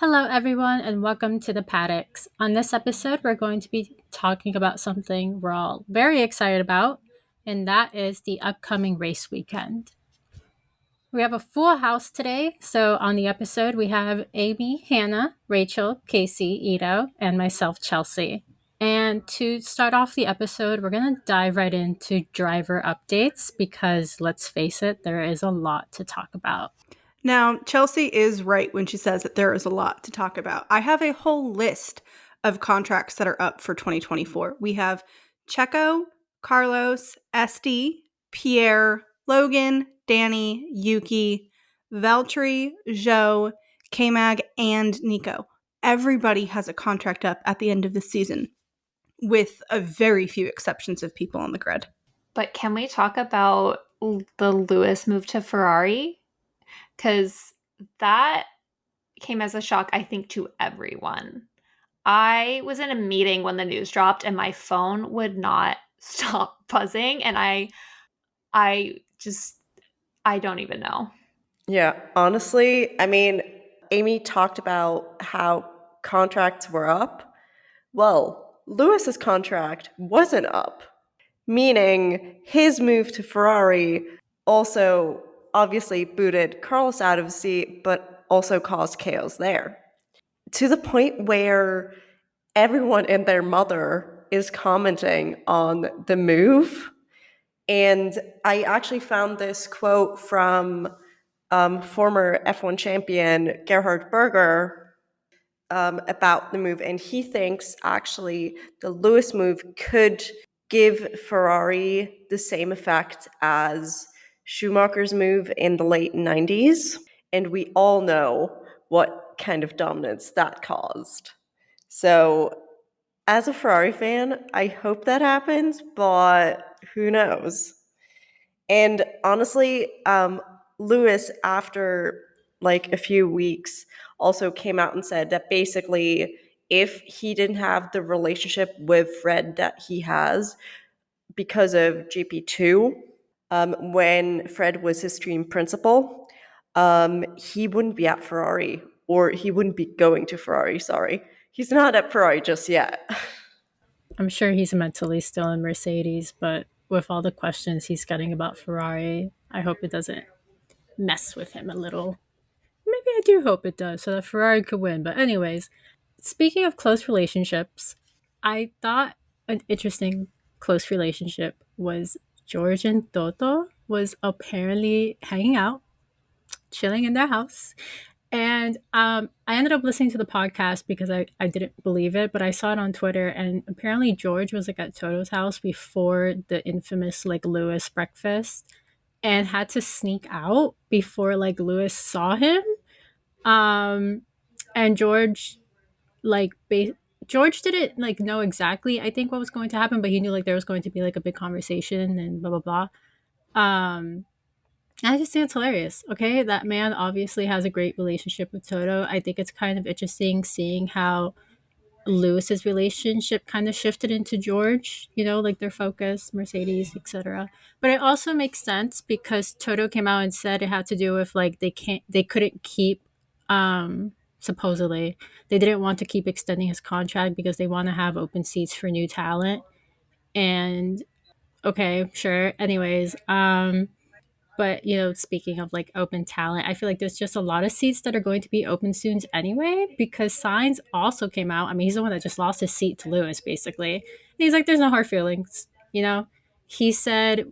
Hello, everyone, and welcome to the Paddocks. On this episode, we're going to be talking about something we're all very excited about, and that is the upcoming race weekend. We have a full house today. So, on the episode, we have Amy, Hannah, Rachel, Casey, Ito, and myself, Chelsea. And to start off the episode, we're going to dive right into driver updates because let's face it, there is a lot to talk about. Now, Chelsea is right when she says that there is a lot to talk about. I have a whole list of contracts that are up for 2024. We have Checo, Carlos, Esty, Pierre, Logan, Danny, Yuki, Valtteri, Zhou, K-Mag, and Nico. Everybody has a contract up at the end of the season, with a very few exceptions of people on the grid. But can we talk about the Lewis move to Ferrari? Because that came as a shock, I think, to everyone. I was in a meeting when the news dropped and my phone would not stop buzzing. And I don't even know. Yeah, honestly, Amy talked about how contracts were up. Well, Lewis's contract wasn't up, meaning his move to Ferrari also obviously booted Carlos out of the seat, but also caused chaos there. To the point where everyone and their mother is commenting on the move. And I actually found this quote from former F1 champion Gerhard Berger about the move. And he thinks actually the Lewis move could give Ferrari the same effect as Schumacher's move in the late 90s. And we all know what kind of dominance that caused. So as a Ferrari fan, I hope that happens, but who knows? And honestly, Lewis, after like a few weeks, also came out and said that basically, if he didn't have the relationship with Fred that he has because of GP2, when Fred was his team principal, he wouldn't be at Ferrari, or he wouldn't be going to Ferrari, sorry. He's not at Ferrari just yet. I'm sure he's mentally still in Mercedes, but with all the questions he's getting about Ferrari, I hope it doesn't mess with him a little. Maybe I do hope it does, so that Ferrari could win. But anyways, speaking of close relationships, I thought an interesting close relationship was George and Toto was apparently hanging out, chilling in their house. And I ended up listening to the podcast because I didn't believe it, but I saw it on Twitter. And apparently George was like at Toto's house before the infamous like Lewis breakfast and had to sneak out before like Lewis saw him. And George like George didn't like know exactly I think what was going to happen, but he knew like there was going to be like a big conversation and blah blah blah. I just think it's hilarious. Okay, that man obviously has a great relationship with Toto. I think it's kind of interesting seeing how Lewis's relationship kind of shifted into George, you know, like their focus, Mercedes, etc. But it also makes sense because Toto came out and said it had to do with like they couldn't keep supposedly they didn't want to keep extending his contract because they want to have open seats for new talent. And okay, sure. Anyways, but you know, speaking of like open talent, I feel like there's just a lot of seats that are going to be open soon anyway. Because Signs also came out. I mean, he's the one that just lost his seat to Lewis, basically. And he's like, "There's no hard feelings," you know. He said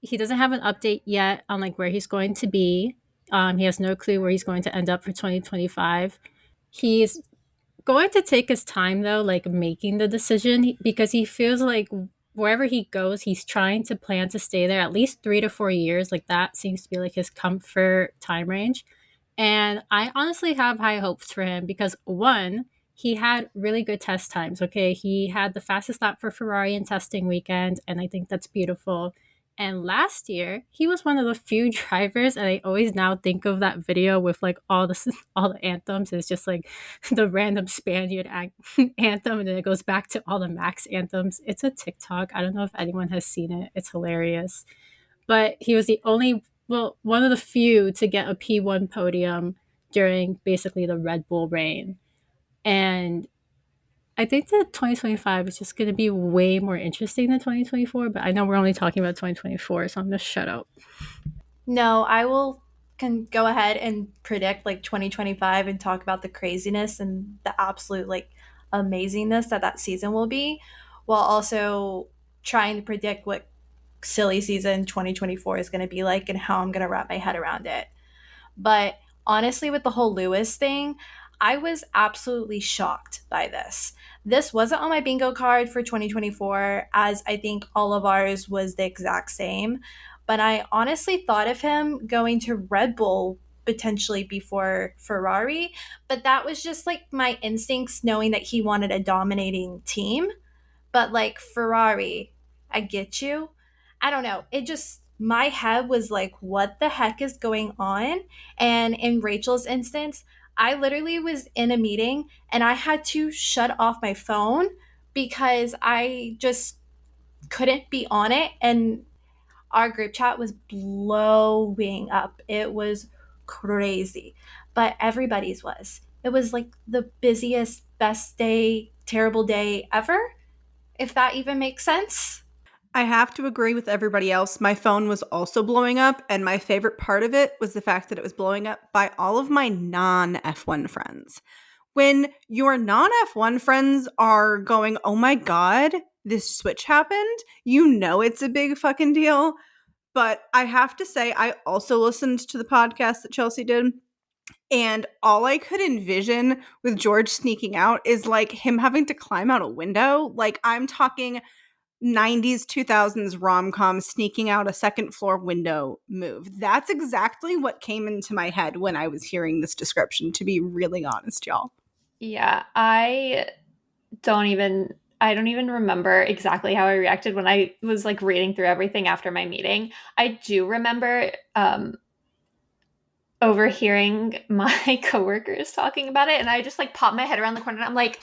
he doesn't have an update yet on like where he's going to be. He has no clue where he's going to end up for 2025. He's going to take his time though, like making the decision because he feels like wherever he goes, he's trying to plan to stay there at least 3 to 4 years. Like that seems to be like his comfort time range. And I honestly have high hopes for him because one, he had really good test times. Okay. He had the fastest lap for Ferrari in testing weekend. And I think that's beautiful. And last year, he was one of the few drivers, and I always now think of that video with like all the anthems. It's just like the random Spaniard anthem, and then it goes back to all the Max anthems. It's a TikTok. I don't know if anyone has seen it. It's hilarious. But he was the only, well, one of the few to get a P1 podium during basically the Red Bull reign. And I think that 2025 is just going to be way more interesting than 2024, but I know we're only talking about 2024, so I'm going to shut up. No, I will can go ahead and predict like 2025 and talk about the craziness and the absolute like amazingness that that season will be, while also trying to predict what silly season 2024 is going to be like and how I'm going to wrap my head around it. But honestly, with the whole Lewis thing, I was absolutely shocked by this. This wasn't on my bingo card for 2024, as I think all of ours was the exact same. But I honestly thought of him going to Red Bull potentially before Ferrari. But that was just like my instincts knowing that he wanted a dominating team. But like Ferrari, I get you. I don't know. It just, my head was like, what the heck is going on? And in Rachel's instance, I literally was in a meeting and I had to shut off my phone because I just couldn't be on it. And our group chat was blowing up. It was crazy. But everybody's was. It was like the busiest, best day, terrible day ever, if that even makes sense. I have to agree with everybody else. My phone was also blowing up, and my favorite part of it was the fact that it was blowing up by all of my non F1 friends. When your non F1 friends are going, oh my God, this switch happened, you know it's a big fucking deal. But I have to say, I also listened to the podcast that Chelsea did. And all I could envision with George sneaking out is like him having to climb out a window. Like I'm talking 90s 2000s rom-com sneaking out a second floor window move. That's exactly what came into my head when I was hearing this description, to be really honest, y'all. Yeah, I don't even remember exactly how I reacted when I was like reading through everything after my meeting. I do remember overhearing my coworkers talking about it, and I just like popped my head around the corner and I'm like,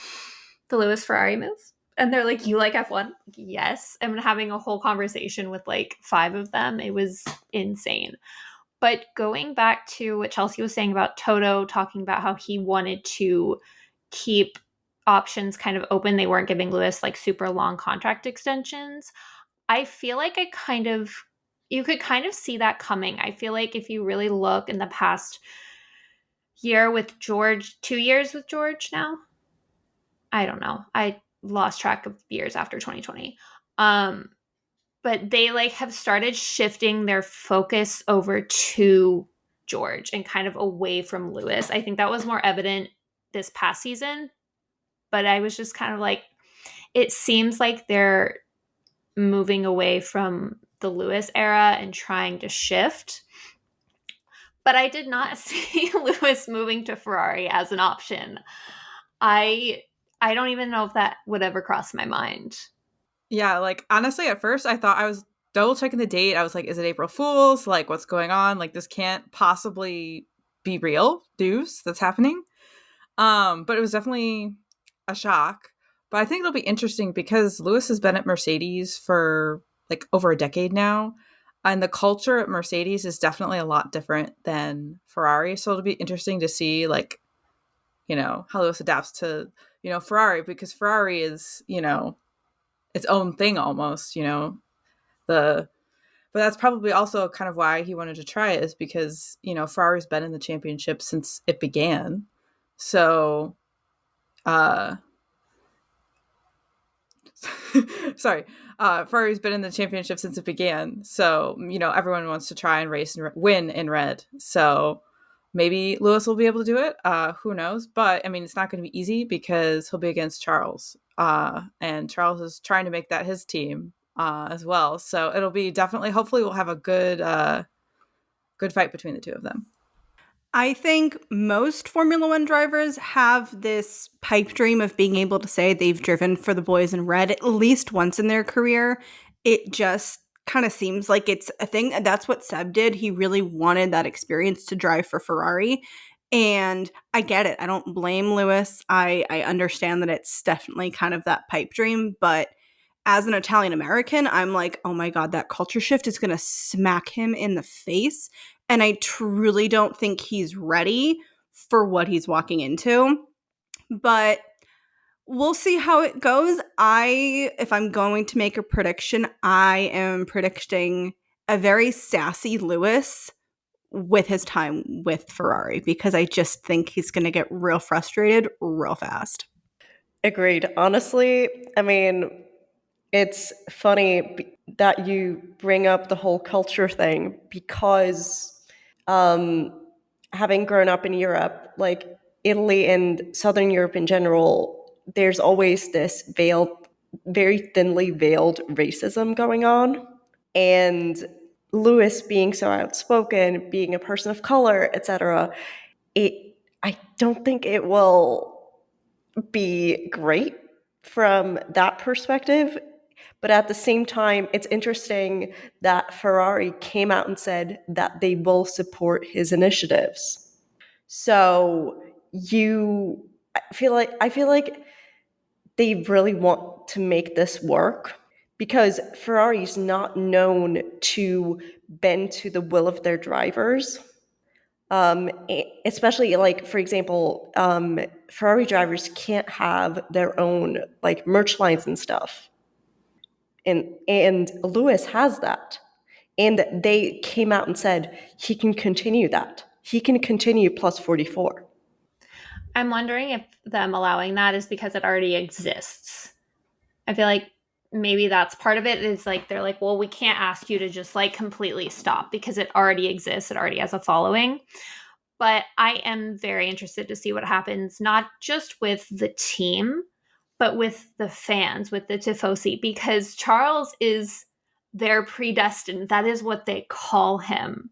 the Lewis Ferrari move? And they're like, you like F1? Yes. And having a whole conversation with like 5 of them. It was insane. But going back to what Chelsea was saying about Toto talking about how he wanted to keep options kind of open, they weren't giving Lewis like super long contract extensions. I feel like you could kind of see that coming. I feel like if you really look in the past year with George, 2 years with George now, I don't know. I lost track of years after 2020. But they like have started shifting their focus over to George and kind of away from Lewis. I think that was more evident this past season, but I was just kind of like, it seems like they're moving away from the Lewis era and trying to shift. But I did not see Lewis moving to Ferrari as an option. I I don't even know if that would ever cross my mind. Yeah, like honestly, at first I thought I was double checking the date. I was like, is it April Fool's? Like, what's going on? Like, this can't possibly be real news that's happening. But it was definitely a shock. But I think it'll be interesting because Lewis has been at Mercedes for like over a decade now. And the culture at Mercedes is definitely a lot different than Ferrari. So it'll be interesting to see like, how Lewis adapts to, Ferrari, because Ferrari is, its own thing almost, the but that's probably also kind of why he wanted to try it, is because, Ferrari's been in the championship since it began. So uh sorry, Ferrari's been in the championship since it began. So, everyone wants to try and race and win in red. So maybe Lewis will be able to do it. Who knows? But I mean, it's not going to be easy because he'll be against Charles. And Charles is trying to make that his team as well. So it'll be definitely, hopefully we'll have a good fight between the two of them. I think most Formula One drivers have this pipe dream of being able to say they've driven for the boys in red at least once in their career. It just kind of seems like it's a thing. That's what Seb did. He really wanted that experience to drive for Ferrari. And I get it. I don't blame Lewis. I understand that it's definitely kind of that pipe dream. But as an Italian American, I'm like, oh my God, that culture shift is going to smack him in the face. And I truly don't think he's ready for what he's walking into. But we'll see how it goes. If I'm going to make a prediction, I am predicting a very sassy Lewis with his time with Ferrari, because I just think he's going to get real frustrated real fast. Agreed. Honestly, I mean, it's funny that you bring up the whole culture thing because having grown up in Europe, like Italy and Southern Europe in general, there's always this very thinly veiled racism going on. And Lewis being so outspoken, being a person of color, etc., I don't think it will be great from that perspective. But at the same time, it's interesting that Ferrari came out and said that they will support his initiatives. So I feel like they really want to make this work because Ferrari's not known to bend to the will of their drivers. Especially like, for example, Ferrari drivers can't have their own like merch lines and stuff, and Lewis has that, and they came out and said he can continue that. He can continue plus 44. I'm wondering if them allowing that is because it already exists. I feel like maybe that's part of it, is like they're like, well, we can't ask you to just like completely stop because it already exists, it already has a following. But I am very interested to see what happens, not just with the team, but with the fans, with the Tifosi, because Charles is their predestined. That is what they call him.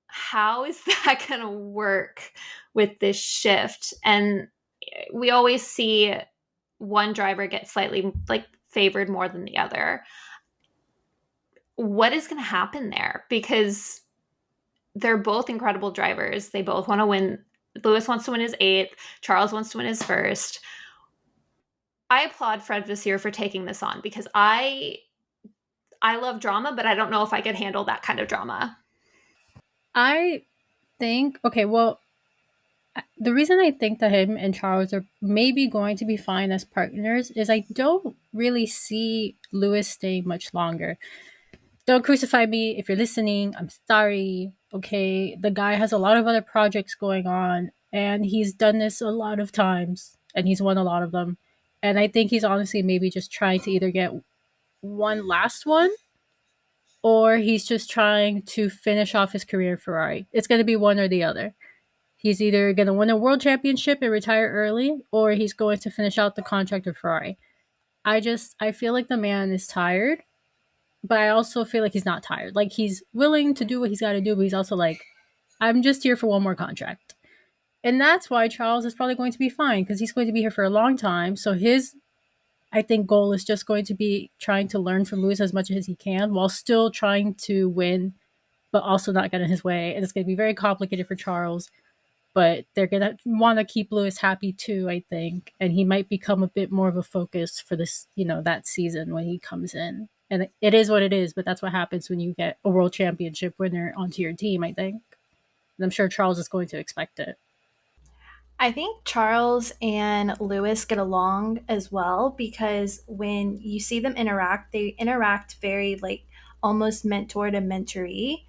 How is that going to work with this shift? And we always see one driver get slightly like favored more than the other. What is going to happen there? Because they're both incredible drivers. They both want to win. Lewis wants to win his 8th. Charles wants to win his 1st. I applaud Fred Vasseur for taking this on because I love drama, but I don't know if I could handle that kind of drama. I think, okay, well, the reason I think that him and Charles are maybe going to be fine as partners is I don't really see Lewis staying much longer. Don't crucify me if you're listening. I'm sorry. Okay, the guy has a lot of other projects going on, and he's done this a lot of times, and he's won a lot of them. And I think he's honestly maybe just trying to either get one last one, or he's just trying to finish off his career at Ferrari. It's going to be one or the other. He's either going to win a world championship and retire early, or he's going to finish out the contract with Ferrari. I feel like the man is tired, but I also feel like he's not tired. Like, he's willing to do what he's got to do, but he's also like, I'm just here for one more contract. And that's why Charles is probably going to be fine, because he's going to be here for a long time. So his, I think, goal is just going to be trying to learn from Lewis as much as he can while still trying to win, but also not get in his way. And it's going to be very complicated for Charles, but they're going to want to keep Lewis happy too, I think. And he might become a bit more of a focus for this, that season when he comes in. And it is what it is, but that's what happens when you get a world championship winner onto your team, I think. And I'm sure Charles is going to expect it. I think Charles and Lewis get along as well because when you see them interact, they interact very like almost mentor to mentoree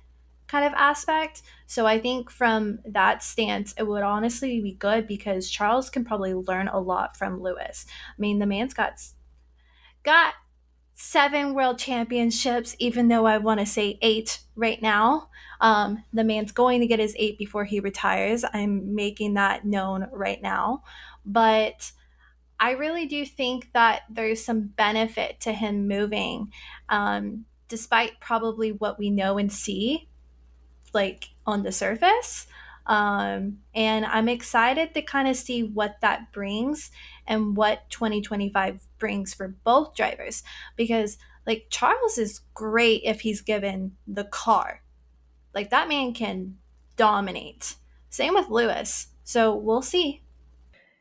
kind of aspect. So I think from that stance, it would honestly be good because Charles can probably learn a lot from Lewis. I mean, the man's got 7 world championships, even though I want to say 8 right now. The man's going to get his 8 before he retires. I'm making that known right now. But I really do think that there's some benefit to him moving, despite probably what we know and see, like on the surface. And I'm excited to kind of see what that brings and what 2025 brings for both drivers because like Charles is great if he's given the car. Like that man can dominate. Same with Lewis. So we'll see.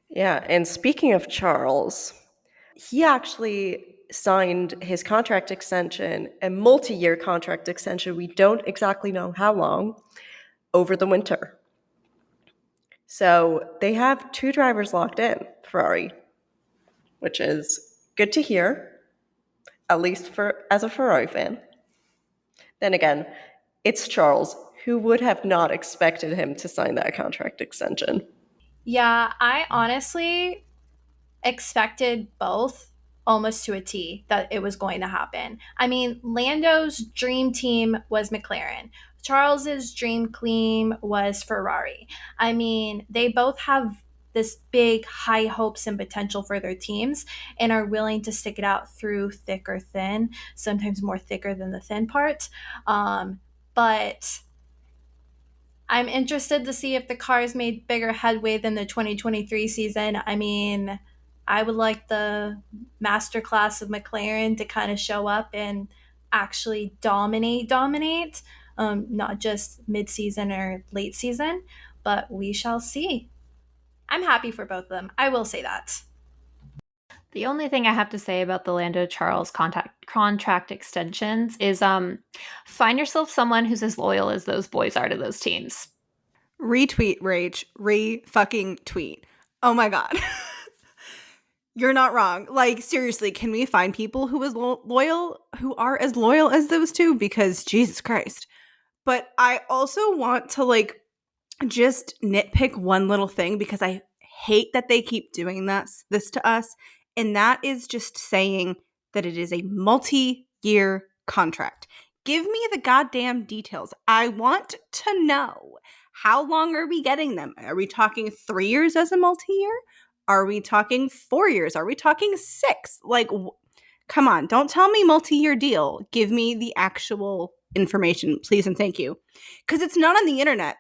Yeah, and speaking of Charles, he actually signed his contract extension, a multi-year contract extension. We don't exactly know how long, over the winter. So they have 2 drivers locked in, Ferrari, which is good to hear, at least for as a Ferrari fan. Then again, it's Charles. Who would have not expected him to sign that contract extension? Yeah, I honestly expected both almost to a T that it was going to happen. I mean, Lando's dream team was McLaren. Charles's dream team was Ferrari. I mean, they both have this big high hopes and potential for their teams and are willing to stick it out through thick or thin, sometimes more thicker than the thin part. But I'm interested to see if the cars made bigger headway than the 2023 season. I mean, I would like the masterclass of McLaren to kind of show up and actually dominate, not just mid-season or late season, but we shall see. I'm happy for both of them. I will say that. The only thing I have to say about the Lando Charles contract extensions is find yourself someone who's as loyal as those boys are to those teams. Retweet, Rach. Fucking tweet. Oh my God. You're not wrong. Like, seriously, can we find people who is loyal, who are as loyal as those two? Because Jesus Christ. But I also want to, like, just nitpick one little thing because I hate that they keep doing this to us. And that is just saying that it is a multi-year contract. Give me the goddamn details. I want to know, how long are we getting them? Are we talking 3 years as a multi-year? Are we talking 4 years? Are we talking 6? Like, come on, don't tell me multi-year deal. Give me the actual information, please and thank you. Because it's not on the internet.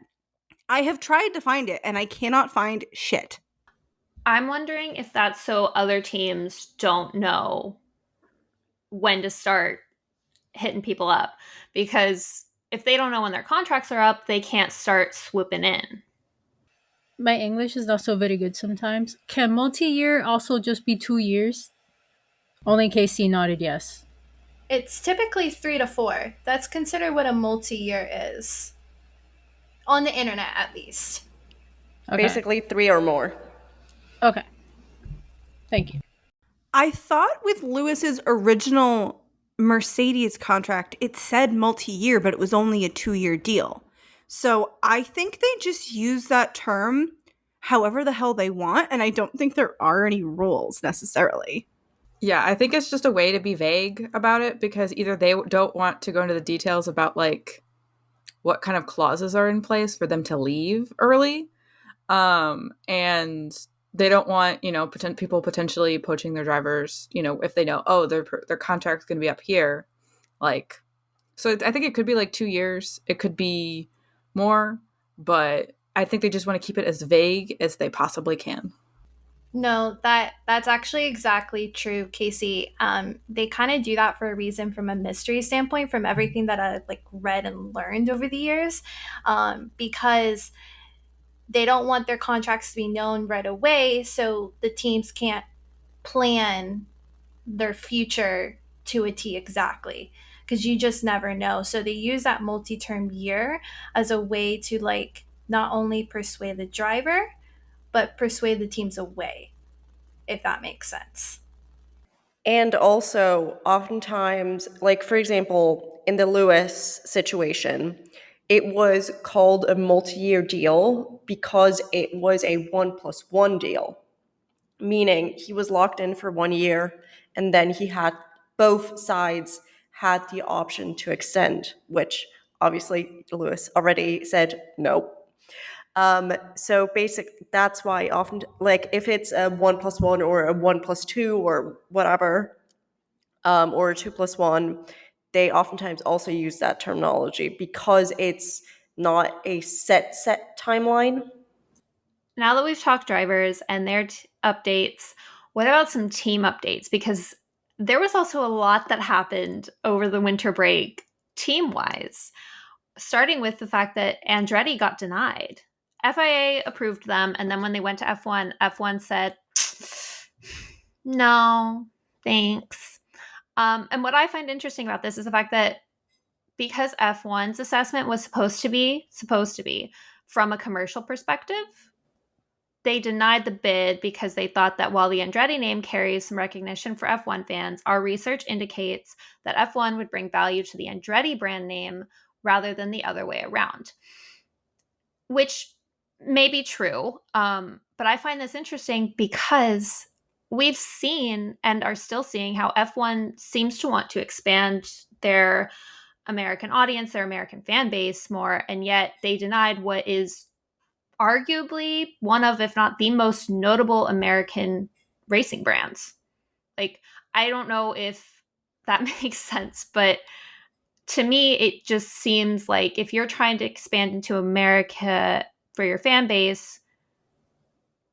I have tried to find it and I cannot find shit. I'm wondering if that's so other teams don't know when to start hitting people up, because if they don't know when their contracts are up, they can't start swooping in. My English is not so very good sometimes. Can multi-year also just be 2 years? Only Casey nodded yes. It's typically 3 to 4. That's considered what a multi-year is. On the internet, at least. Okay. Basically 3 or more. Okay. Thank you. I thought with Lewis's original Mercedes contract, it said multi-year, but it was only a 2-year deal. So I think they just use that term however the hell they want, and I don't think there are any rules necessarily. Yeah, I think it's just a way to be vague about it because either they don't want to go into the details about like what kind of clauses are in place for them to leave early, and they don't want people potentially poaching their drivers. If they know their contract's going to be up here, like, so I think it could be like 2 years, it could be more, but I think they just want to keep it as vague as they possibly can. No, that's actually exactly true, Casey. They kind of do that for a reason from a mystery standpoint, from everything that I've like read and learned over the years, because they don't want their contracts to be known right away, so the teams can't plan their future to a T exactly, because you just never know. So they use that multi-term year as a way to like not only persuade the driver, but persuade the teams away, if that makes sense. And also, oftentimes, like for example, in the Lewis situation, it was called a multi-year deal because it was a 1+1 deal, meaning he was locked in for 1 year and then both sides had the option to extend, which obviously Lewis already said no. So that's why often, like if it's a 1+1 or a 1+2 or whatever, or a 2+1, they oftentimes also use that terminology because it's not a set timeline. Now that we've talked drivers and their updates, what about some team updates? Because there was also a lot that happened over the winter break team wise, starting with the fact that Andretti got denied. FIA approved them, and then when they went to F1 said, no, thanks. And what I find interesting about this is the fact that because F1's assessment was supposed to be from a commercial perspective, they denied the bid because they thought that while the Andretti name carries some recognition for F1 fans, our research indicates that F1 would bring value to the Andretti brand name rather than the other way around, which may be true. But I find this interesting because we've seen and are still seeing how F1 seems to want to expand their American audience, their American fan base more, and yet they denied what is arguably one of, if not the most notable American racing brands. Like, I don't know if that makes sense, but to me, it just seems like if you're trying to expand into America for your fan base,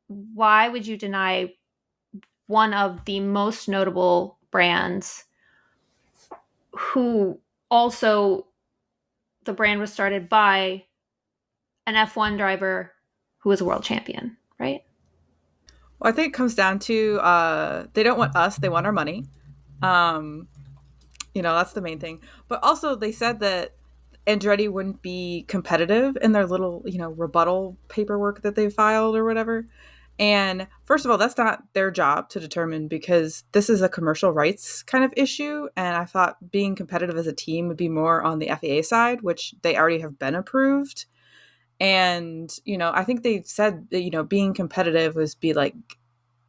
why would you deny one of the most notable brands who also the brand was started by an F1 driver who was a world champion, right? Well, I think it comes down to they don't want us; they want our money. Um, that's the main thing. But also, they said that Andretti wouldn't be competitive in their little, rebuttal paperwork that they filed or whatever. And first of all, that's not their job to determine because this is a commercial rights kind of issue. And I thought being competitive as a team would be more on the FAA side, which they already have been approved. And, I think they've said that, being competitive was be like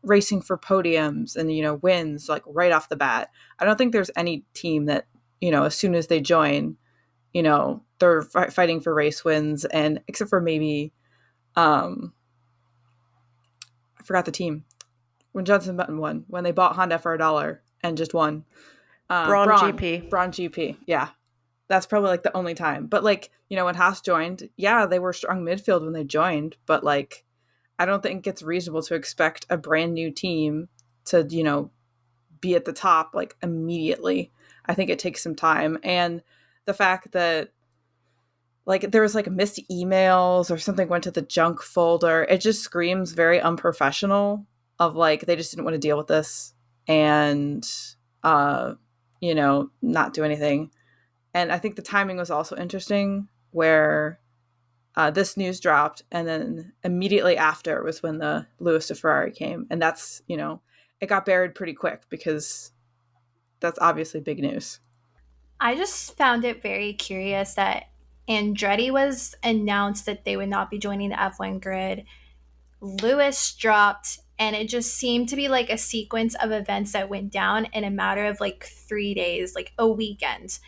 racing for podiums and, wins like right off the bat. I don't think there's any team that, as soon as they join, they're fighting for race wins. And except for maybe, I forgot the team when Johnson Button won, when they bought Honda for $1 and just won. Braun GP. Braun GP. Yeah. That's probably like the only time. But like, when Haas joined, yeah, they were strong midfield when they joined. But like, I don't think it's reasonable to expect a brand new team to, be at the top like immediately. I think it takes some time. And the fact that like there was like missed emails or something went to the junk folder, it just screams very unprofessional of like they just didn't want to deal with this and not do anything. And I think the timing was also interesting where this news dropped and then immediately after was when the Lewis to Ferrari came. And that's, it got buried pretty quick because that's obviously big news. I just found it very curious that Andretti was announced that they would not be joining the F1 grid. Lewis dropped, and it just seemed to be like a sequence of events that went down in a matter of like 3 days, like a weekend.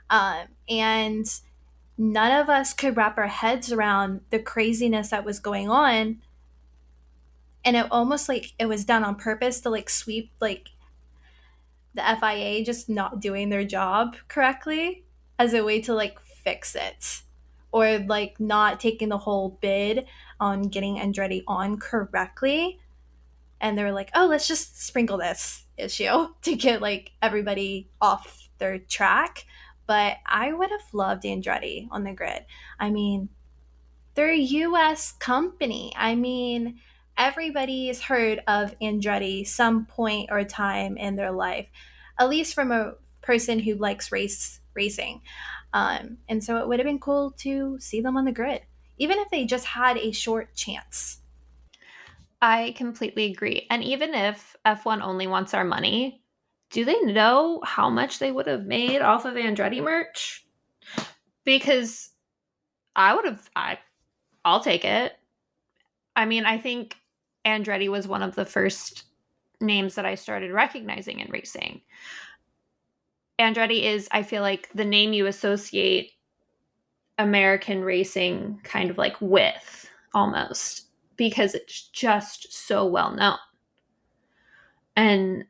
And none of us could wrap our heads around the craziness that was going on. And it almost like it was done on purpose to like sweep like the FIA just not doing their job correctly as a way to like fix it, or like not taking the whole bid on getting Andretti on correctly. And they were like, oh, let's just sprinkle this issue to get like everybody off their track. But I would have loved Andretti on the grid. I mean, they're a US company. I mean, everybody's heard of Andretti some point or time in their life, at least from a person who likes racing. And so it would have been cool to see them on the grid, even if they just had a short chance. I completely agree. And even if F1 only wants our money, do they know how much they would have made off of Andretti merch? Because I'll take it. I mean, I think Andretti was one of the first names that I started recognizing in racing. Andretti is, I feel like, the name you associate American racing kind of like with almost because it's just so well known. And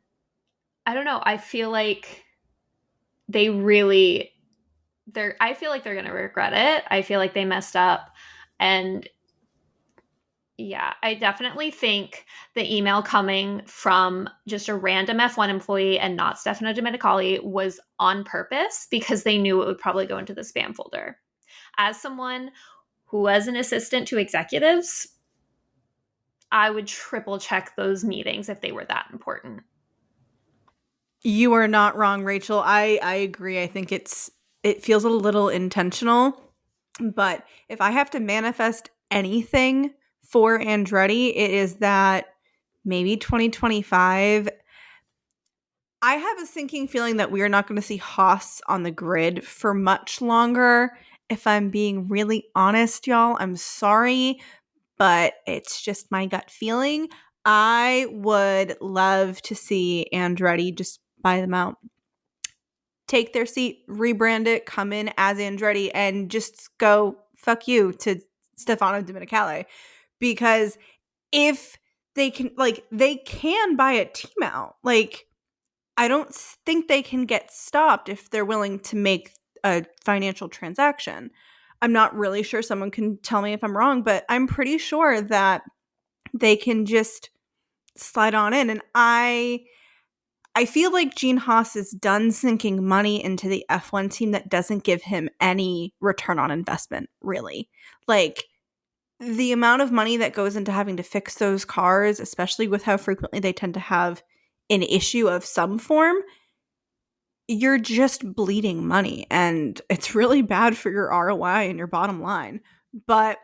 I don't know, I feel like I feel like they're going to regret it. I feel like they messed up. And yeah, I definitely think the email coming from just a random F1 employee and not Stefano Domenicali was on purpose because they knew it would probably go into the spam folder. As someone who was an assistant to executives, I would triple check those meetings if they were that important. You are not wrong, Rachel. I agree. I think it feels a little intentional. But if I have to manifest anything for Andretti, it is that maybe 2025. I have a sinking feeling that we are not going to see Haas on the grid for much longer. If I'm being really honest, y'all, I'm sorry, but it's just my gut feeling. I would love to see Andretti just buy them out, take their seat, rebrand it, come in as Andretti, and just go fuck you to Stefano Domenicali. Because if they can buy a team out. Like, I don't think they can get stopped if they're willing to make a financial transaction. I'm not really sure. Someone can tell me if I'm wrong, but I'm pretty sure that they can just slide on in. And I feel like Gene Haas is done sinking money into the F1 team that doesn't give him any return on investment, really. Like, the amount of money that goes into having to fix those cars, especially with how frequently they tend to have an issue of some form, you're just bleeding money. And it's really bad for your ROI and your bottom line. But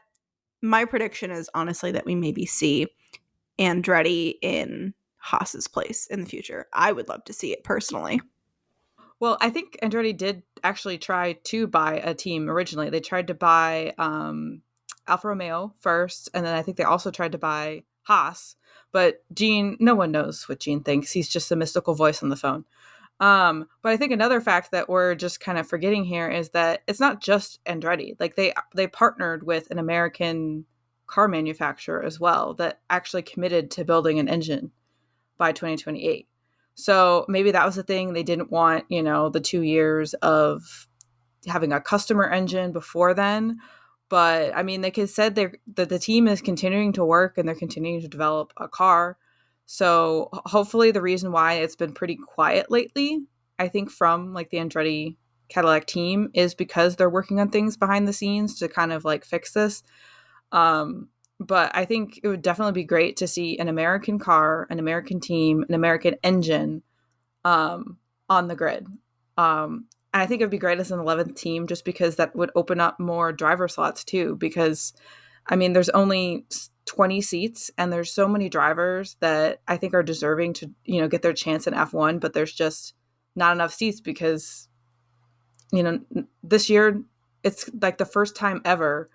my prediction is honestly that we maybe see Andretti in Haas's place in the future. I would love to see it personally. Well, I think Andretti did actually try to buy a team originally. They tried to buy Alfa Romeo first, and then I think they also tried to buy Haas. But Gene, no one knows what Gene thinks. He's just a mystical voice on the phone. But I think another fact that we're just kind of forgetting here is that it's not just Andretti. Like they partnered with an American car manufacturer as well that actually committed to building an engine by 2028. So maybe that was the thing. They didn't want, the 2 years of having a customer engine before then. But I mean, like I said, that the team is continuing to work and they're continuing to develop a car. So hopefully the reason why it's been pretty quiet lately, I think from like the Andretti Cadillac team, is because they're working on things behind the scenes to kind of like fix this. But I think it would definitely be great to see an American car, an American team, an American engine on the grid. And I think it would be great as an 11th team just because that would open up more driver slots too. Because, I mean, there's only 20 seats and there's so many drivers that I think are deserving to, get their chance in F1, but there's just not enough seats because, this year it's like the first time ever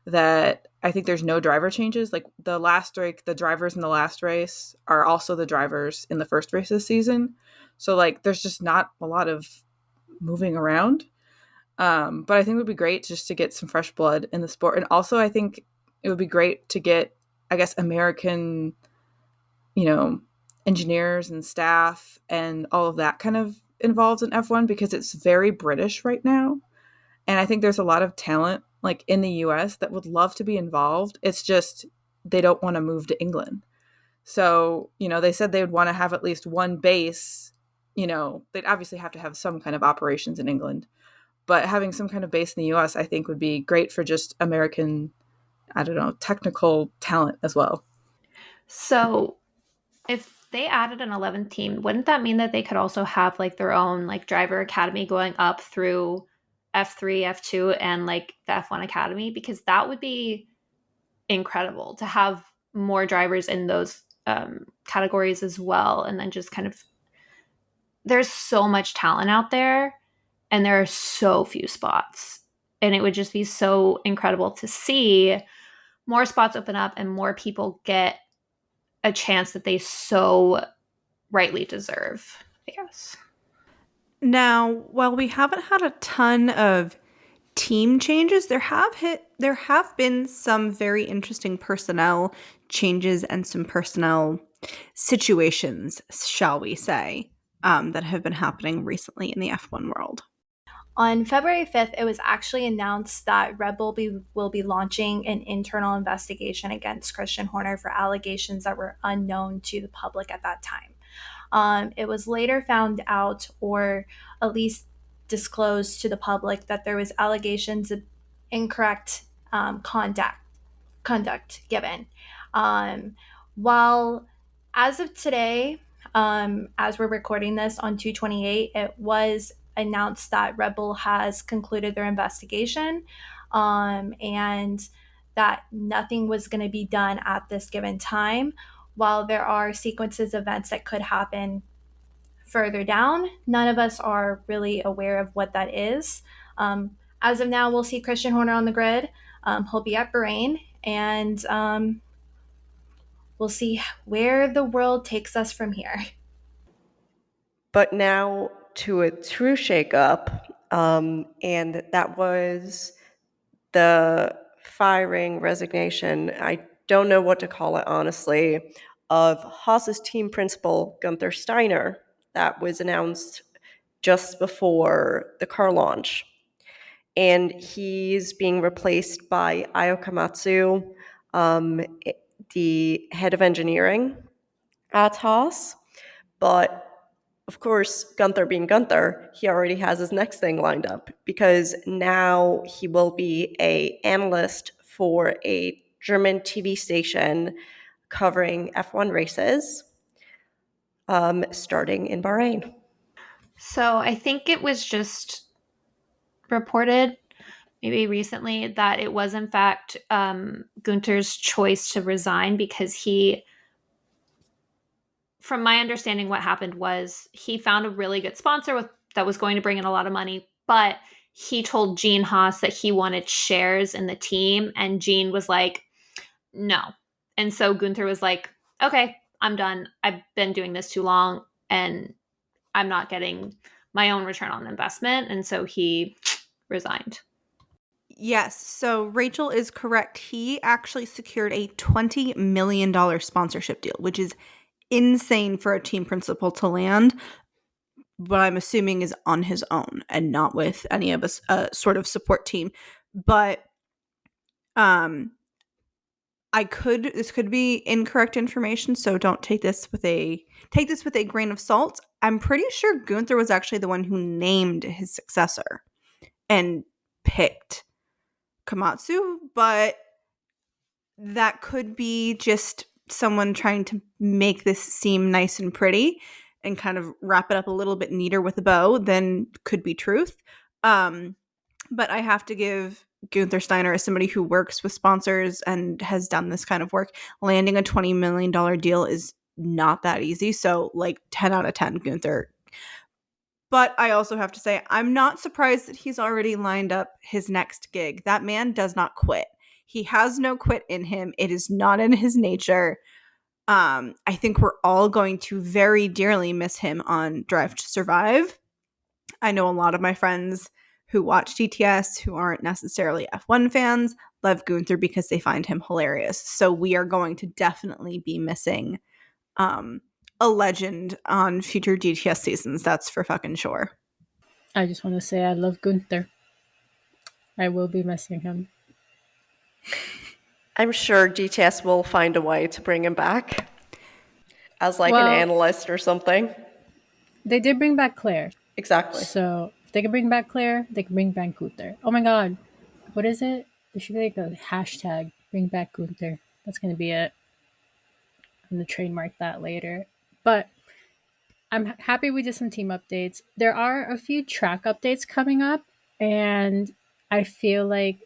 that I think there's no driver changes. Like the drivers in the last race are also the drivers in the first race this season. So like there's just not a lot of moving around. But I think it would be great just to get some fresh blood in the sport. And also I think it would be great to get, I guess, American, engineers and staff and all of that kind of involved in F1 because it's very British right now. And I think there's a lot of talent like in the US that would love to be involved. It's just they don't want to move to England. So, they said they would want to have at least one base. They'd obviously have to have some kind of operations in England, but having some kind of base in the US, I think would be great for just American, I don't know, technical talent as well. So if they added an 11th team, wouldn't that mean that they could also have like their own like driver academy going up through F3, F2, and like the F1 academy? Because that would be incredible to have more drivers in those categories as well. And then just kind of, there's so much talent out there and there are so few spots. And it would just be so incredible to see more spots open up and more people get a chance that they so rightly deserve, I guess. Now, while we haven't had a ton of team changes, there have been some very interesting personnel changes and some personnel situations, shall we say, that have been happening recently in the F1 world. On February 5th, it was actually announced that Red Bull will be launching an internal investigation against Christian Horner for allegations that were unknown to the public at that time. It was later found out, or at least disclosed to the public, that there was allegations of incorrect conduct given. While as of today, as we're recording this on 2/28, it was announced that Red Bull has concluded their investigation, and that nothing was going to be done at this given time. While there are sequences of events that could happen further down, none of us are really aware of what that is. As of now, we'll see Christian Horner on the grid. He'll be at Bahrain, and we'll see where the world takes us from here. But now to a true shakeup, and that was the firing, resignation, I don't know what to call it honestly, of Haas's team principal, Gunther Steiner, that was announced just before the car launch. And he's being replaced by Ayo Komatsu, um, the head of engineering at Haas. But of course, Gunther being Gunther, he already has his next thing lined up because now he will be a analyst for a German TV station covering F1 races, starting in Bahrain. So I think it was just reported maybe recently that it was in fact Gunter's choice to resign because he, from my understanding, what happened was he found a really good sponsor that was going to bring in a lot of money, but he told Gene Haas that he wanted shares in the team, and Gene was like, no. And so Gunther was like, okay, I'm done. I've been doing this too long, and I'm not getting my own return on investment. And so he resigned. Yes, so Rachel is correct. He actually secured a $20 million sponsorship deal, which is insane for a team principal to land, but I'm assuming is on his own and not with any of us sort of support team. But um this could be incorrect information, so don't take this with a grain of salt. I'm pretty sure Gunther was actually the one who named his successor and picked Komatsu, but that could be just someone trying to make this seem nice and pretty and kind of wrap it up a little bit neater with a bow than could be truth. But I have to give Gunther Steiner, as somebody who works with sponsors and has done this kind of work, landing a $20 million deal is not that easy. So, like, 10 out of 10, Gunther. But I also have to say, I'm not surprised that he's already lined up his next gig. That man does not quit. He has no quit in him. It is not in his nature. I think we're all going to very dearly miss him on Drive to Survive. I know a lot of my friends who watch DTS who aren't necessarily F1 fans love Gunther because they find him hilarious. So we are going to definitely be missing a legend on future DTS seasons. That's for fucking sure. I just want to say I love Gunther. I will be missing him. I'm sure DTS will find a way to bring him back as like an Well, analyst or something. they did bring back Claire. Exactly. So if they can bring back Claire, they can bring back Gunther. Oh my god. What is it? There should be like a hashtag bring back Gunther. That's gonna be it. I'm gonna trademark that later. But I'm happy we did some team updates. There are a few track updates coming up, and I feel like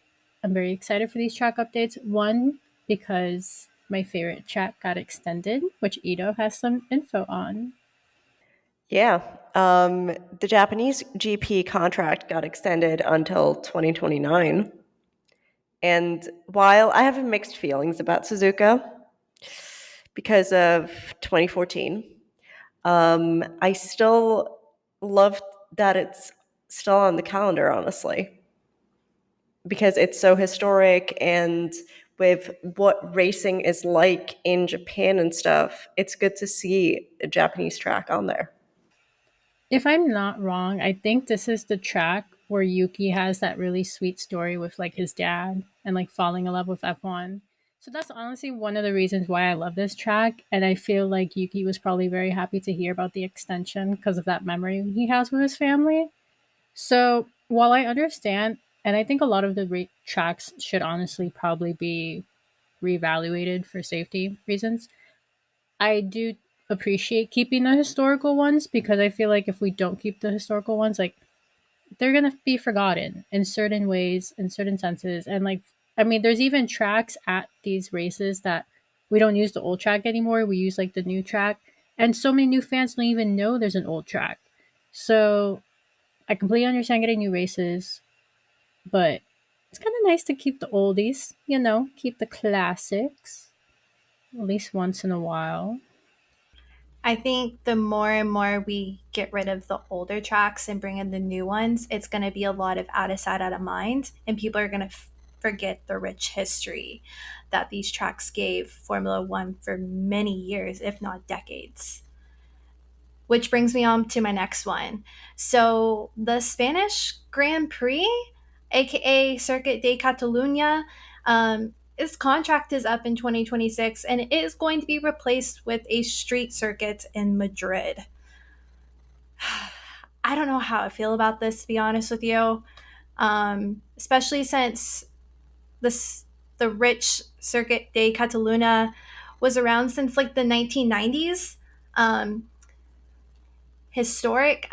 I'm very excited for these track updates. One, because my favorite track got extended, which Ito has some info on. Yeah. The Japanese GP contract got extended until 2029. And while I have mixed feelings about Suzuka because of 2014, I still love that it's still on the calendar, honestly, because it's so historic and with what racing is like in Japan and stuff, it's good to see a Japanese track on there. If I'm not wrong, I think this is the track where Yuki has that really sweet story with like his dad and like falling in love with F1. So that's honestly one of the reasons why I love this track. And I feel like Yuki was probably very happy to hear about the extension because of that memory he has with his family. So while I understand, and I think a lot of the tracks should honestly probably be reevaluated for safety reasons, I do appreciate keeping the historical ones because I feel like if we don't keep the historical ones, like they're gonna be forgotten in certain ways, in certain senses, and like I mean, there's even tracks at these races that we don't use the old track anymore. We use like the new track. And so many new fans don't even know there's an old track. So I completely understand getting new races, but it's kind of nice to keep the oldies, keep the classics at least once in a while. I think the more and more we get rid of the older tracks and bring in the new ones, it's going to be a lot of out of sight, out of mind, and people are going to forget the rich history that these tracks gave Formula One for many years, if not decades. Which brings me on to my next one. So, the Spanish Grand Prix, aka Circuit de Catalunya, its contract is up in 2026 and it is going to be replaced with a street circuit in Madrid. I don't know how I feel about this, to be honest with you, especially since this the rich Circuit de Catalunya was around since like the 1990s. Um, Historic.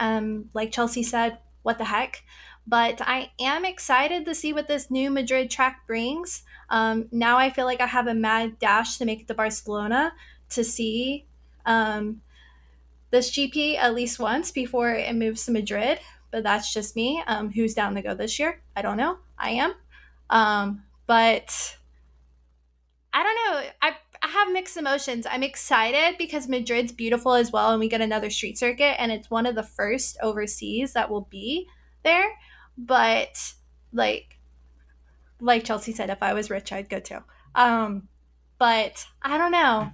Like Chelsea said, what the heck? But I am excited to see what this new Madrid track brings. Now I feel like I have a mad dash to make it to Barcelona to see this GP at least once before it moves to Madrid. But that's just me. Who's down to go this year? I don't know. I am. But I don't know. I have mixed emotions. I'm excited because Madrid's beautiful as well, and we get another street circuit, and it's one of the first overseas that will be there. But like like Chelsea said, if I was rich, I'd go too. But I don't know.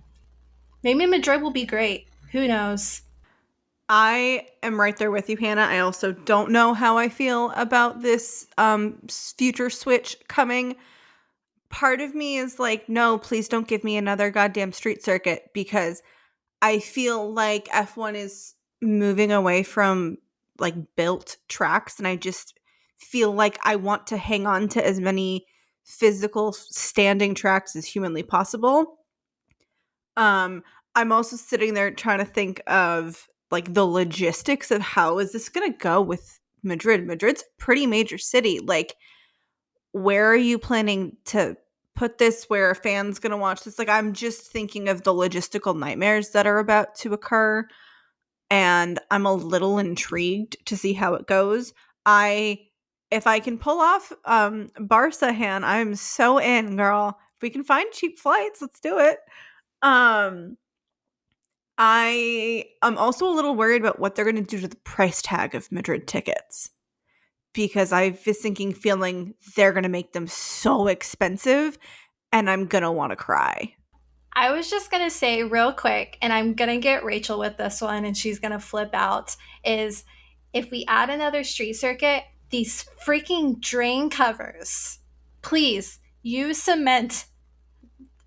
Maybe Madrid will be great. Who knows? I am right there with you, Hannah. I also don't know how I feel about this future switch coming. Part of me is like, no, please don't give me another goddamn street circuit, because I feel like F1 is moving away from like built tracks, and I just feel like I want to hang on to as many physical standing tracks as humanly possible. Um, I'm also sitting there trying to think of like the logistics of how is this going to go with Madrid. Madrid's a pretty major city. Like, where are you planning to put this? Where are fans going to watch this? Like, I'm just thinking of the logistical nightmares that are about to occur, and I'm a little intrigued to see how it goes. If I can pull off Barca, I'm so in, girl. If we can find cheap flights, let's do it. Um I am also a little worried about what they're going to do to the price tag of Madrid tickets, because I was feeling they're going to make them so expensive and I'm going to want to cry. I was just going to say real quick, and I'm going to get Rachel with this one, and she's going to flip out, is if we add another street circuit, these freaking drain covers, please use cement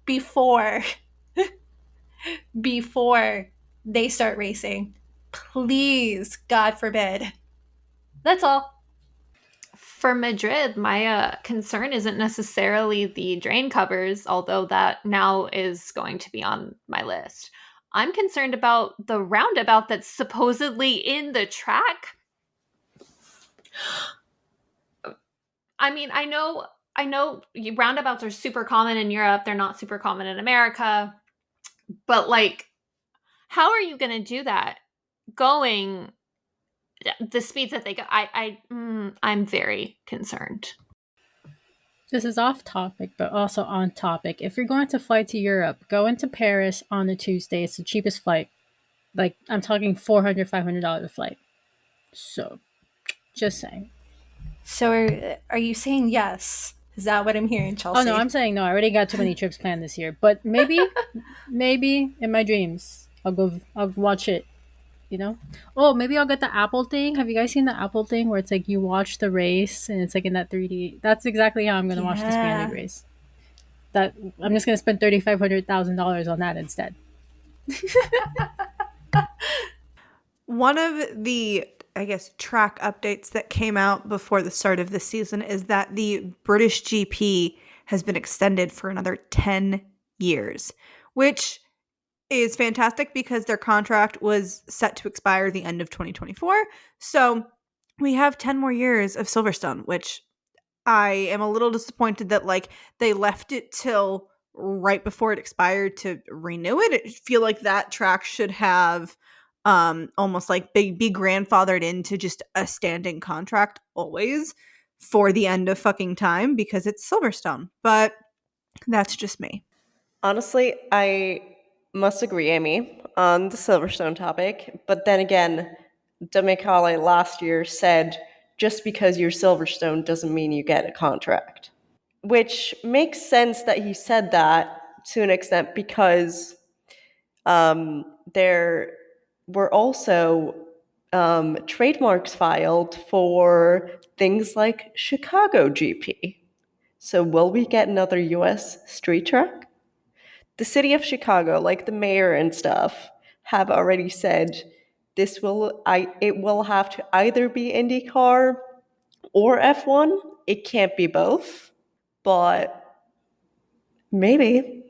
before before they start racing. Please, God forbid. That's all. For Madrid, my concern isn't necessarily the drain covers, although that now is going to be on my list. I'm concerned about the roundabout that's supposedly in the track. I mean, I know roundabouts are super common in Europe. They're not super common in America. But like, how are you going to do that going the speeds that they go? I'm very concerned. This is off topic, but also on topic. If you're going to fly to Europe, go into Paris on a Tuesday. It's the cheapest flight. Like, I'm talking $400, $500 flight. So, just saying. So are you saying yes? Is that what I'm hearing, Chelsea? Oh, no, I'm saying no. I already got too many trips planned this year. But maybe in my dreams, I'll watch it, you know? Oh, maybe I'll get the Apple thing. Have you guys seen the Apple thing where it's like you watch the race and it's like in that 3D? That's exactly how I'm going to watch the Spanish race. That I'm just going to spend $3,500,000 on that instead. One of the, I guess, track updates that came out before the start of the season is that the British GP has been extended for another 10 years, which is fantastic because their contract was set to expire the end of 2024. So we have 10 more years of Silverstone, which I am a little disappointed that like they left it till right before it expired to renew it. I feel like that track should have almost like be grandfathered into just a standing contract always for the end of fucking time because it's Silverstone. But that's just me. Honestly, I must agree, Amy, on the Silverstone topic. But then again, Domenicali last year said just because you're Silverstone doesn't mean you get a contract. Which makes sense that he said that to an extent because there were also trademarks filed for things like Chicago GP. So, will we get another US street track? The city of Chicago, like the mayor and stuff, have already said it will have to either be IndyCar or F1. It can't be both, but maybe.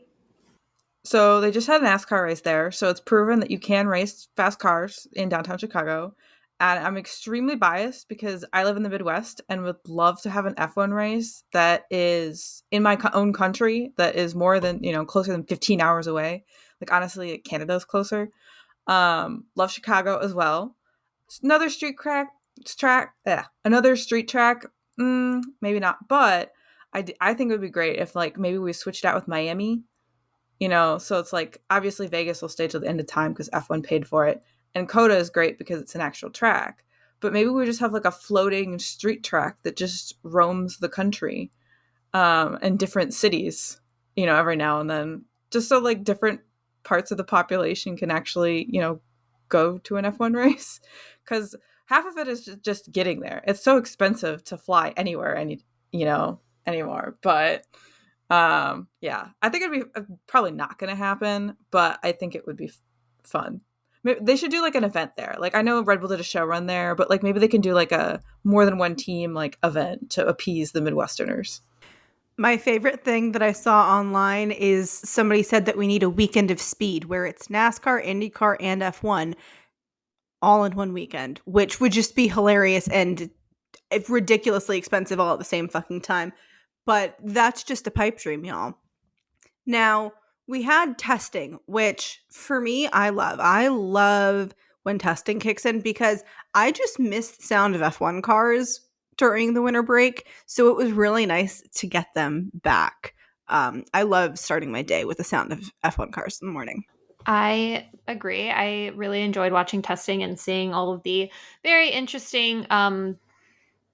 So they just had a NASCAR race there, so it's proven that you can race fast cars in downtown Chicago. And I'm extremely biased because I live in the Midwest and would love to have an F1 race that is in my own country that is more than, closer than 15 hours away. Like honestly, Canada's closer. Love Chicago as well. Another another street track. Maybe not, but I think it would be great if like maybe we switched out with Miami, so it's like obviously Vegas will stay till the end of time because F1 paid for it, and Coda is great because it's an actual track, but maybe we just have like a floating street track that just roams the country, and different cities, every now and then, just so like different parts of the population can actually, go to an F1 race, because half of it is just getting there. It's so expensive to fly anywhere anymore, but yeah, I think it'd be probably not going to happen, but I think it would be fun. Maybe they should do like an event there. Like I know Red Bull did a show run there, but like maybe they can do like a more than one team like event to appease the Midwesterners. My favorite thing that I saw online is somebody said that we need a weekend of speed where it's NASCAR, IndyCar, and F1 all in one weekend, which would just be hilarious and ridiculously expensive all at the same fucking time. But that's just a pipe dream, y'all. Now, we had testing, which for me, I love. I love when testing kicks in because I just miss the sound of F1 cars during the winter break. So it was really nice to get them back. I love starting my day with the sound of F1 cars in the morning. I agree. I really enjoyed watching testing and seeing all of the very interesting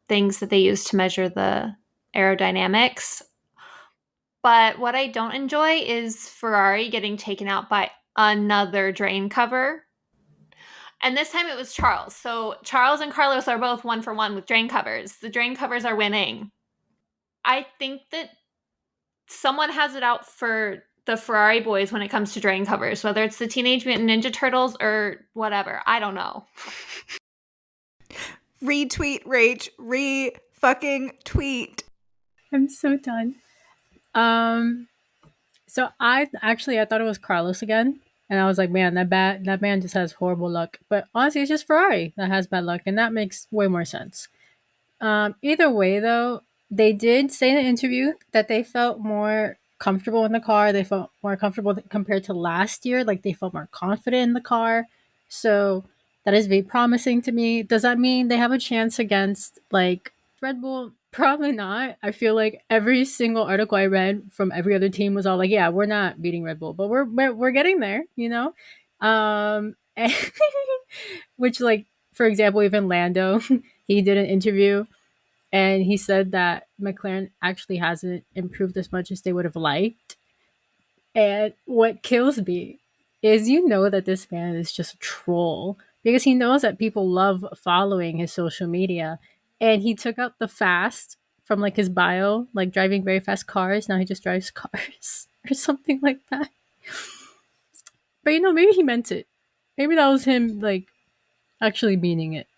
things that they use to measure the aerodynamics. But what I don't enjoy is Ferrari getting taken out by another drain cover. And this time it was Charles. So Charles and Carlos are both 1 for 1 with drain covers. The drain covers are winning. I think that someone has it out for the Ferrari boys when it comes to drain covers, whether it's the Teenage Mutant Ninja Turtles or whatever. I don't know. Retweet, Rach. Fucking tweet. I'm so done. So I thought it was Carlos again, and I was like, man, that man just has horrible luck. But honestly, it's just Ferrari that has bad luck, and that makes way more sense. Either way, though, they did say in the interview that they felt more comfortable in the car. They felt more comfortable compared to last year. Like they felt more confident in the car. So that is very promising to me. Does that mean they have a chance against like Red Bull? Probably not. I feel like every single article I read from every other team was all like, "Yeah, we're not beating Red Bull, but we're getting there," you know. And which like for example, even Lando, he did an interview and he said that McLaren actually hasn't improved as much as they would have liked. And what kills me is that this man is just a troll because he knows that people love following his social media. And he took out the fast from like his bio, like driving very fast cars. Now he just drives cars or something like that. But maybe he meant it. Maybe that was him like actually meaning it.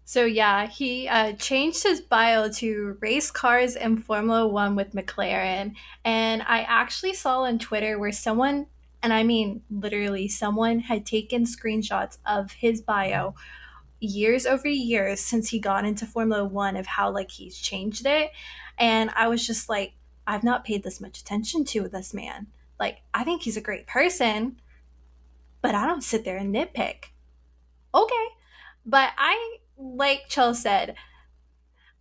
So yeah, he changed his bio to race cars and Formula One with McLaren. And I actually saw on Twitter where someone, and I mean literally someone, had taken screenshots of his bio years over years since he got into Formula One of how like he's changed it. And I was just like, I've not paid this much attention to this man. Like, I think he's a great person, but I don't sit there and nitpick. Okay. But I, like Chell said,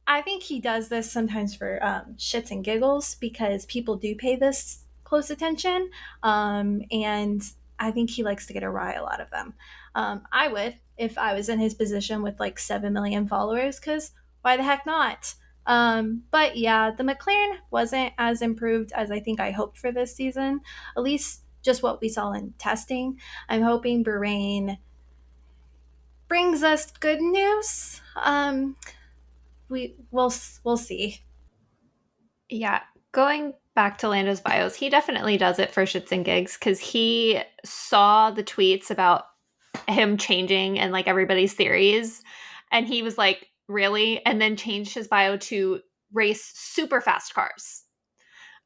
I think he does this sometimes for shits and giggles because people do pay this close attention. And I think he likes to get a rile out of them. I would if I was in his position with like 7 million followers, because why the heck not? But yeah, the McLaren wasn't as improved as I think I hoped for this season, at least just what we saw in testing. I'm hoping Bahrain brings us good news. We'll see. Yeah, going back to Lando's bios, he definitely does it for shits and gigs because he saw the tweets about him changing and like everybody's theories, and he was like, "Really?" And then changed his bio to race super fast cars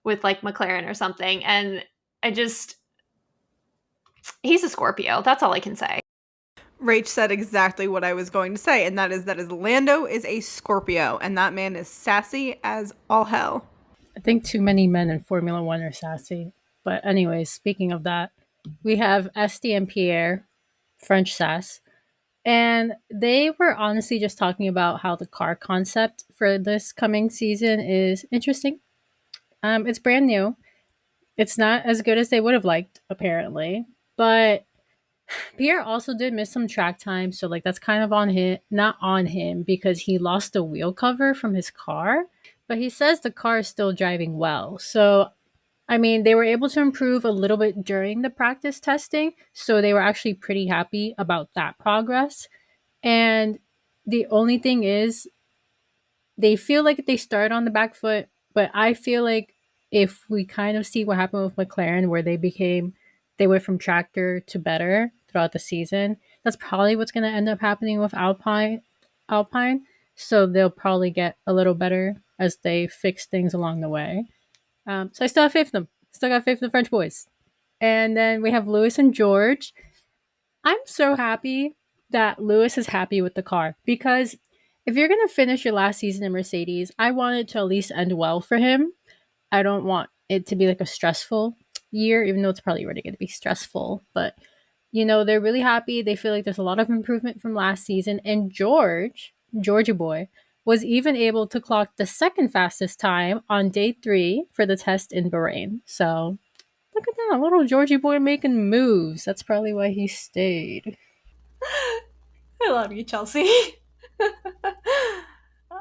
with like McLaren or something. And I just, he's a Scorpio. That's all I can say. Rach said exactly what I was going to say, and that is Lando is a Scorpio, and that man is sassy as all hell. I think too many men in Formula One are sassy. But anyways, speaking of that, we have Esty and Pierre, French sass, and they were honestly just talking about how the car concept for this coming season is interesting. It's brand new. It's not as good as they would have liked, apparently, but Pierre also did miss some track time, so like that's kind of on him, not on him because he lost the wheel cover from his car, but he says the car is still driving well. So I mean, they were able to improve a little bit during the practice testing, so they were actually pretty happy about that progress. And the only thing is they feel like they start on the back foot, but I feel like if we kind of see what happened with McLaren, where they went from tractor to better throughout the season, that's probably what's going to end up happening with Alpine. So they'll probably get a little better as they fix things along the way. So I still have faith in them. Still got faith in the French boys. And then we have Lewis and George. I'm so happy that Lewis is happy with the car because if you're going to finish your last season in Mercedes, I want it to at least end well for him. I don't want it to be like a stressful year, even though it's probably already going to be stressful. But, they're really happy. They feel like there's a lot of improvement from last season. And Georgia boy, was even able to clock the second fastest time on day 3 for the test in Bahrain. So look at that, little Georgie boy making moves. That's probably why he stayed. I love you, Chelsea.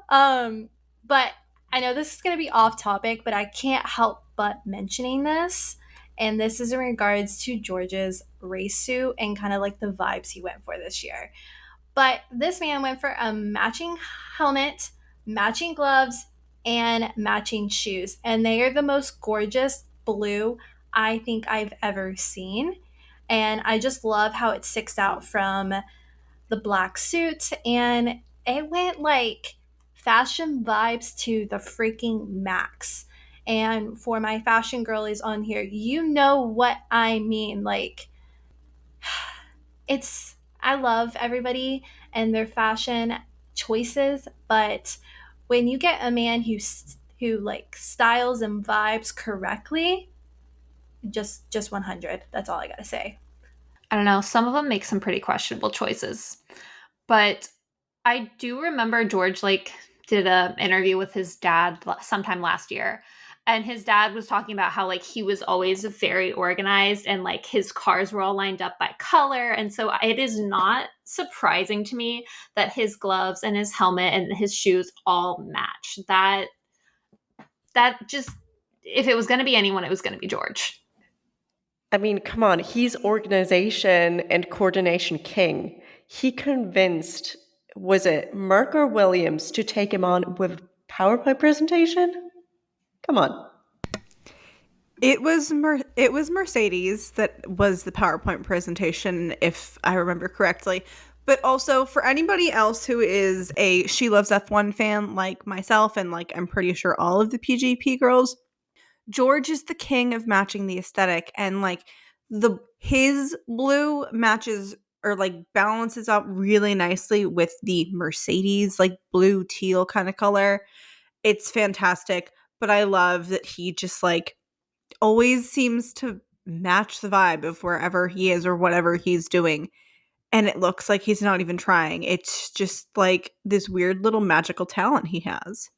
But I know this is going to be off topic, but I can't help but mentioning this. And this is in regards to George's race suit and kind of like the vibes he went for this year. But this man went for a matching helmet, matching gloves, and matching shoes. And they are the most gorgeous blue I think I've ever seen. And I just love how it sticks out from the black suit. And it went like fashion vibes to the freaking max. And for my fashion girlies on here, you know what I mean. Like, I love everybody and their fashion choices, but when you get a man who like styles and vibes correctly, just 100. That's all I got to say. I don't know. Some of them make some pretty questionable choices. But I do remember George like did a interview with his dad sometime last year. And his dad was talking about how like he was always very organized and like his cars were all lined up by color. And so it is not surprising to me that his gloves and his helmet and his shoes all match. That just, if it was going to be anyone, it was going to be George. I mean, come on, he's organization and coordination king. He convinced, was it Merck or Williams, to take him on with a PowerPoint presentation? Come on. It was Mercedes that was the PowerPoint presentation, if I remember correctly. But also for anybody else who is a She Loves F1 fan like myself and like I'm pretty sure all of the PGP girls, George is the king of matching the aesthetic, and like his blue matches or like balances out really nicely with the Mercedes like blue teal kind of color. It's fantastic, but I love that he just like always seems to match the vibe of wherever he is or whatever he's doing. And it looks like he's not even trying. It's just like this weird little magical talent he has.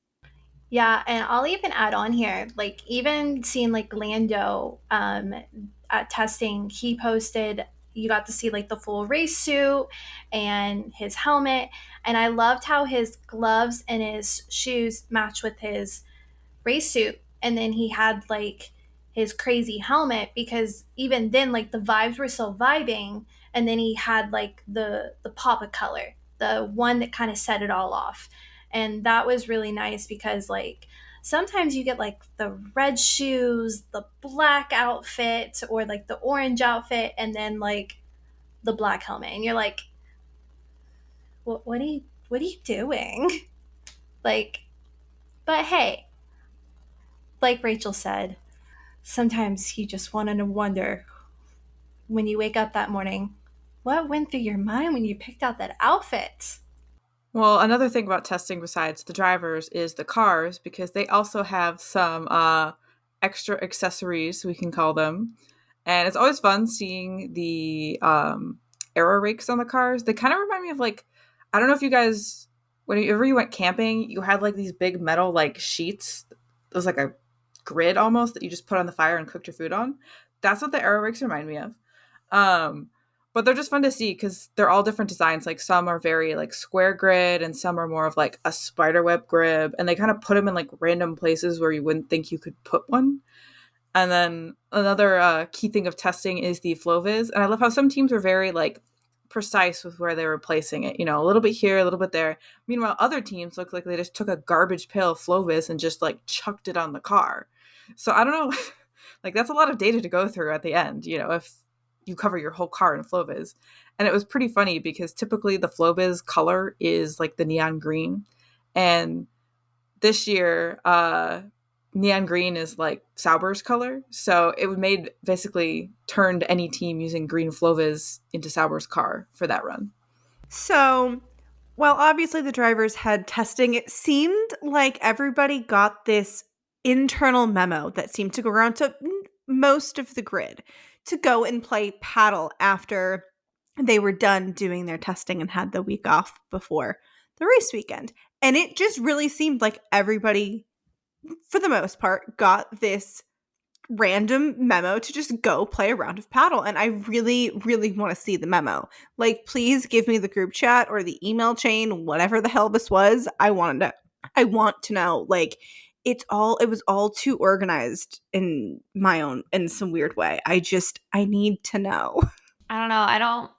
Yeah, and I'll even add on here, like even seeing like Lando at testing, he posted you got to see like the full race suit and his helmet, and I loved how his gloves and his shoes match with his race suit, and then he had like his crazy helmet, because even then like the vibes were still vibing, and then he had like the pop of color, the one that kind of set it all off. And that was really nice, because like sometimes you get like the red shoes, the black outfit, or like the orange outfit, and then like the black helmet, and you're like, what are you doing? Like, but hey, like Rachel said, sometimes you just want to wonder, when you wake up that morning, what went through your mind when you picked out that outfit? Well, another thing about testing besides the drivers is the cars, because they also have some extra accessories, we can call them. And it's always fun seeing the aero rakes on the cars. They kind of remind me of like, I don't know if you guys, whenever you went camping, you had like these big metal like sheets. It was like a grid almost that you just put on the fire and cooked your food on. That's what the aero rakes remind me of. Um, but they're just fun to see because they're all different designs. Like some are very like square grid and some are more of like a spider web grid. And they kind of put them in like random places where you wouldn't think you could put one. And then another key thing of testing is the flow viz. And I love how some teams are very like precise with where they were placing it. You know, a little bit here, a little bit there. Meanwhile, other teams look like they just took a garbage pail of flow viz and just like chucked it on the car. So I don't know. Like that's a lot of data to go through at the end, you know, if you cover your whole car in Flowbiz. And it was pretty funny because typically the Flowbiz color is like the neon green. And this year, neon green is like Sauber's color. So it made basically turned any team using green Flowbiz into Sauber's car for that run. So, while obviously the drivers had testing, it seemed like everybody got this internal memo that seemed to go around to most of the grid to go and play paddle after they were done doing their testing and had the week off before the race weekend. And it just really seemed like everybody, for the most part, got this random memo to just go play a round of paddle. And I really, really want to see the memo. Like, please give me the group chat or the email chain, whatever the hell this was. I want to know. Like, it was all too organized in some weird way. I need to know. I don't know. I don't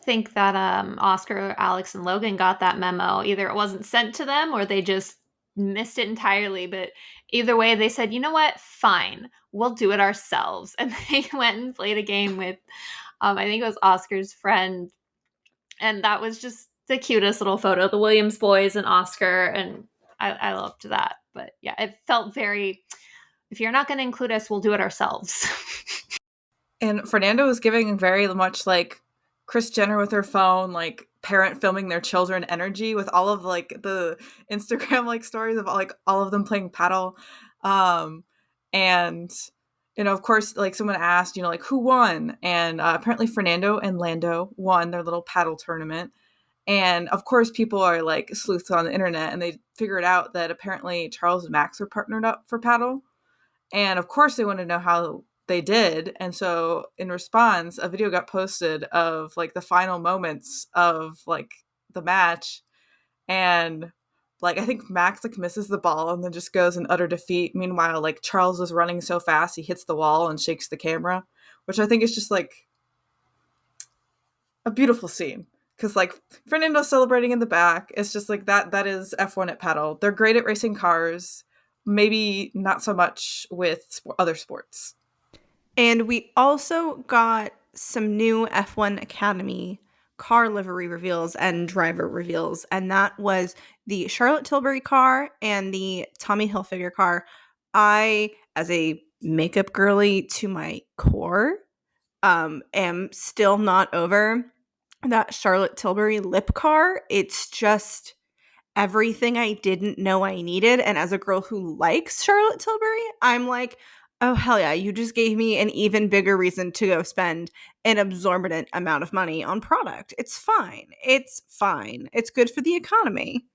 think that Oscar, Alex, and Logan got that memo. Either it wasn't sent to them or they just missed it entirely. But either way, they said, you know what? Fine. We'll do it ourselves. And they went and played a game with, I think it was Oscar's friend. And that was just the cutest little photo. The Williams boys and Oscar. And I loved that. But yeah, it felt very, if you're not going to include us, we'll do it ourselves. And Fernando was giving very much like Kris Jenner with her phone, like parent filming their children energy with all of like the Instagram like stories of like all of them playing paddle. And you know, of course, like someone asked, you know, like who won? And apparently Fernando and Lando won their little paddle tournament. And of course, people are like sleuths on the internet and they figured out that apparently Charles and Max were partnered up for paddle. And of course, they want to know how they did. And so, in response, a video got posted of like the final moments of like the match. And like, I think Max like misses the ball and then just goes in utter defeat. Meanwhile, like Charles is running so fast, he hits the wall and shakes the camera, which I think is just like a beautiful scene. Because like Fernando's celebrating in the back. It's just like that is F1 at paddle. They're great at racing cars. Maybe not so much with other sports. And we also got some new F1 Academy car livery reveals and driver reveals. And that was the Charlotte Tilbury car and the Tommy Hilfiger car. I, as a makeup girly to my core, am still not over that Charlotte Tilbury lip car. It's just everything I didn't know I needed. And as a girl who likes Charlotte Tilbury, I'm like, oh, hell yeah, you just gave me an even bigger reason to go spend an absorbent amount of money on product. It's fine. It's fine. It's good for the economy.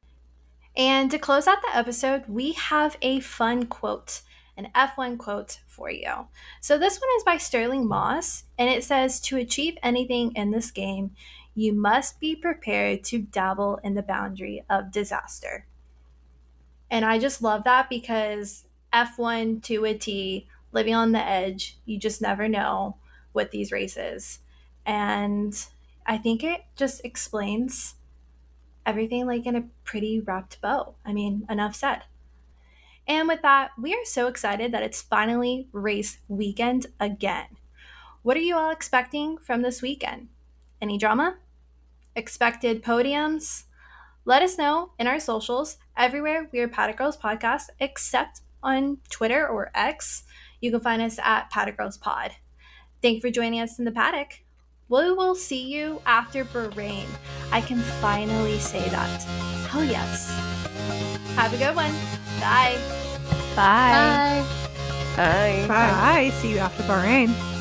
And to close out the episode, we have a fun quote, an F1 quote for you. So this one is by Sterling Moss, and it says, "To achieve anything in this game, you must be prepared to dabble in the boundary of disaster." And I just love that because F1 to a T, living on the edge, you just never know with these races. And I think it just explains everything like in a pretty wrapped bow. I mean, enough said. And with that, we are so excited that it's finally race weekend again. What are you all expecting from this weekend? Any drama? Expected podiums? Let us know in our socials. Everywhere we are Paddock Girls Podcast, except on Twitter or X. You can find us at Paddock Girls Pod. Thank you for joining us in the paddock. We will see you after Bahrain. I can finally say that. Hell yes. Have a good one. Bye. Bye. Bye. Bye. Bye. See you after Bahrain.